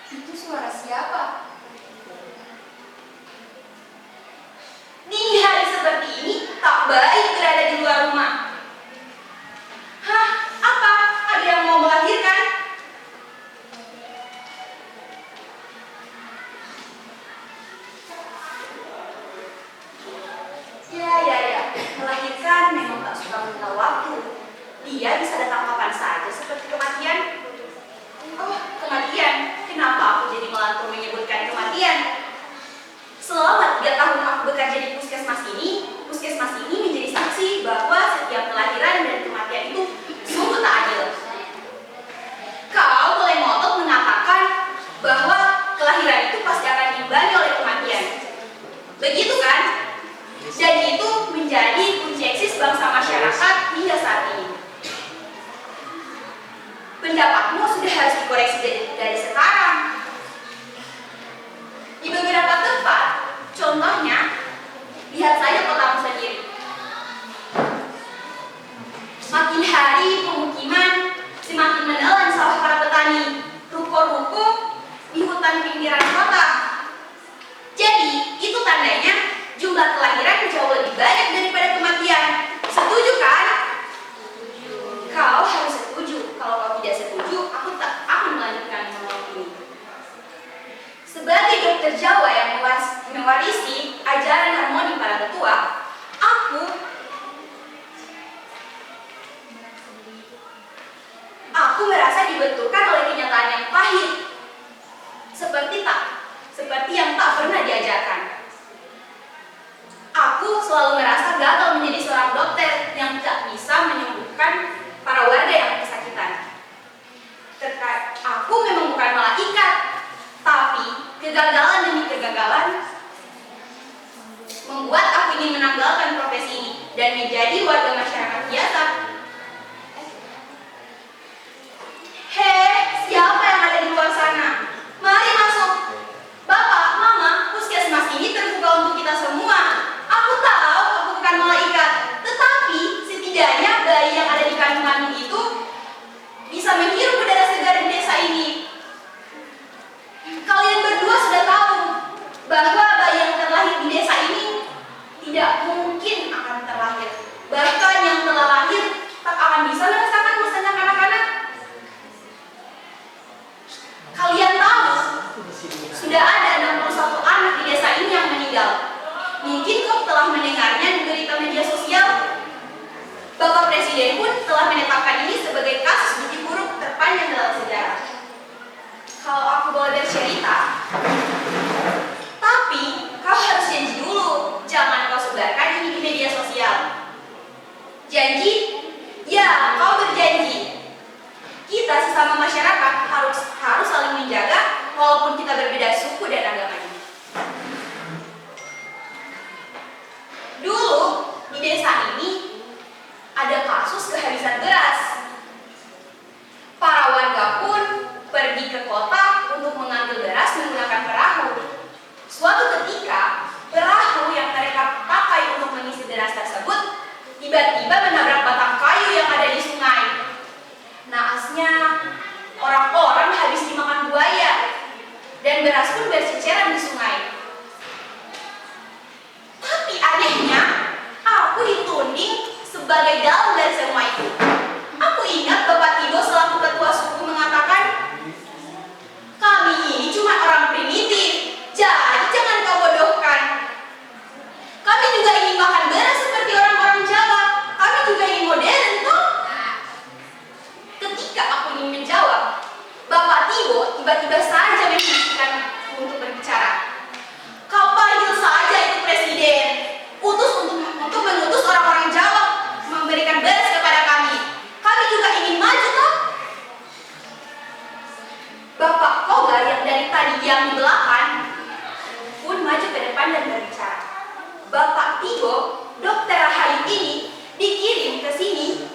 Itu suara siapa? Dini hari seperti ini tak baik berada di luar rumah. Hah? Apa? Ada yang mau melahirkan? Ya. Melahirkan memang tak suka mengenal waktu. Dia bisa datang kapan saja seperti kematian. Oh, kematian. Kenapa aku jadi melantur menyebutkan kematian? Selama 3 tahun aku bekerja di puskesmas ini menjadi saksi bahwa setiap kelahiran dan kematian itu sungguh tak adil. Kau boleh ngotot mengatakan bahwa kelahiran itu pasti akan diimbangi oleh kematian. Begitu kan? Dan itu menjadi kunci eksis bangsa masyarakat hingga saat ini. Pendapatmu sudah harus dikoreksi dari sekarang. Di beberapa tempat, contohnya, lihat saja kotamu sendiri. Makin hari pemukiman semakin menelan sawah para petani, ruko-ruko di hutan pinggiran kota. Jadi, itu tandanya jumlah kelahiran jauh lebih banyak daripada kematian. Setuju kan? Kau harus setuju. Kalau kau tidak setuju, aku tak akan melanjutkan monolog ini. Sebagai dokter Jawa yang mewarisi ajaran harmoni para tetua, aku merasa dibenturkan oleh kenyataan yang pahit, seperti yang tak pernah diajarkan. Aku selalu merasa gagal menjadi seorang dokter yang tidak bisa menyembuhkan para warga yang kesakitan. Aku memang bukan malaikat, tapi kegagalan demi kegagalan membuat aku ingin menanggalkan profesi ini dan menjadi warga masyarakat biasa. Hei, siapa yang ada di luar sana? Mari masuk. Bapak, Mama, puskesmas ini terbuka untuk kita semua. Aku tahu aku bukan malaikat, tetapi setidaknya bayi yang ada di kandunganmu itu bisa menghirup udara segar di desa ini. Kalian berdua sudah tahu bahwa bayi yang terlahir di desa ini tidak mungkin akan terlahir. Bahkan yang telah lahir tak akan bisa merasakan masanya kanak-kanak. Kalian tahu, sudah ada 61 anak di desa ini yang meninggal. Mungkin kau telah mendengarnya di berita media sosial. Bapak Presiden pun telah menetapkan ini sebagai kasus gizi buruk terpanjang dalam sejarah. Kalau aku boleh bercerita, tapi kau harus janji dulu, jangan kau sebarkan ini di media sosial. Janji? Ya, kau berjanji. Kita sesama masyarakat harus saling menjaga walaupun kita berbeda suku dan agamanya. Dulu di desa ini ada kasus kehabisan beras. Para warga pun pergi ke kota untuk mengambil beras menggunakan perahu. Suatu ketika, perahu yang mereka pakai untuk mengisi beras tersebut tiba-tiba menabrak batang kayu yang ada di sungai. Naasnya, orang-orang habis dimakan buaya dan beras pun berceceran di sungai. Tapi anehnya, aku dituding sebagai dalang dari semua itu. Aku ingat Bapak Tibo selaku ketua suku mengatakan, kami ini cuma orang primitif, jadi jangan kau bodohkan. Kami juga ingin makan beras seperti orang-orang Jawa. Kami juga ingin modern, toh? Ketika aku ingin menjawab, Bapak Tibo tiba-tiba saja menghentikan untuk berbicara. Kau panggil saja itu presiden, untuk mengutus orang-orang Jawa memberikan beras kepada kami. Kami juga ingin maju, toh? Bapak Kogar yang dari tadi diam di belakang pun maju ke depan dan berbicara. Bapak Tibo, Dokter Rahayu ini dikirim ke sini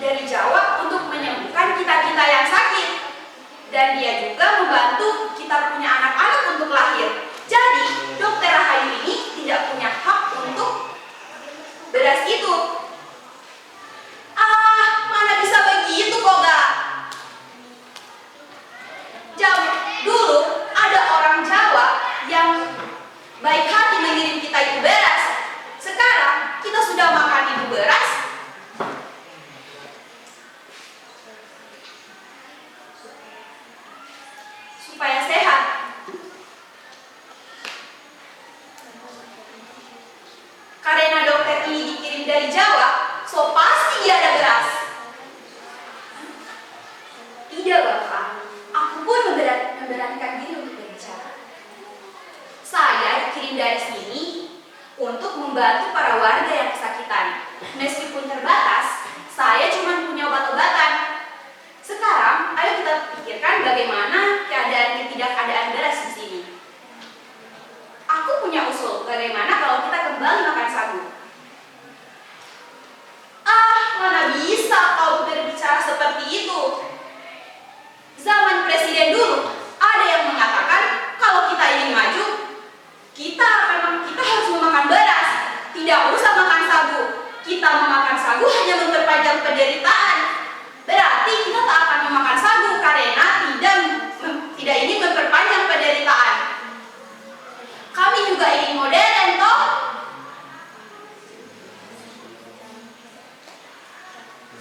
dari Jawa untuk menyembuhkan kita-kita yang sakit. Dan dia juga membantu kita punya anak-anak untuk lahir. Jadi, Dokter Rahayu ini tidak punya hak untuk beras itu. Mana bisa begitu, Koga? Dulu membantu para warga yang kesakitan. Meskipun terbatas, saya cuma punya obat-obatan. Sekarang, ayo kita pikirkan bagaimana keadaan ketidakadaan beras di sini. Aku punya usul, bagaimana kalau kita kembali makan sagu? Mana bisa kau berbicara seperti itu? Zaman presiden dulu, ada yang mengatakan kalau kita ingin maju, kita harus memakan beras, tidak usah makan sagu. Kita memakan sagu hanya memperpanjang penderitaan. Berarti kita tak akan memakan sagu karena tidak ingin memperpanjang penderitaan. Kami juga ingin modern, toh?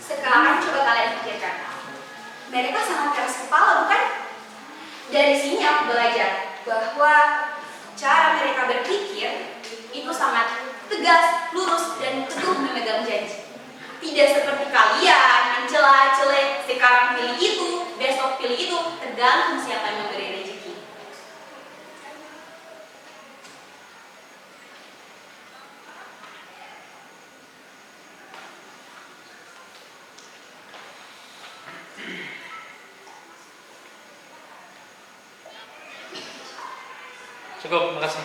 Sekarang coba kalian pikirkan. Mereka sangat keras kepala, bukan? Dari sini aku belajar bahwa cara mereka berpikir itu sangat tegas, lurus, dan teguh memegang janji. Tidak seperti kalian mencela-cela, sekarang pilih itu, besok pilih itu, tergantung siapa yang memberi rezeki. Cukup, makasih.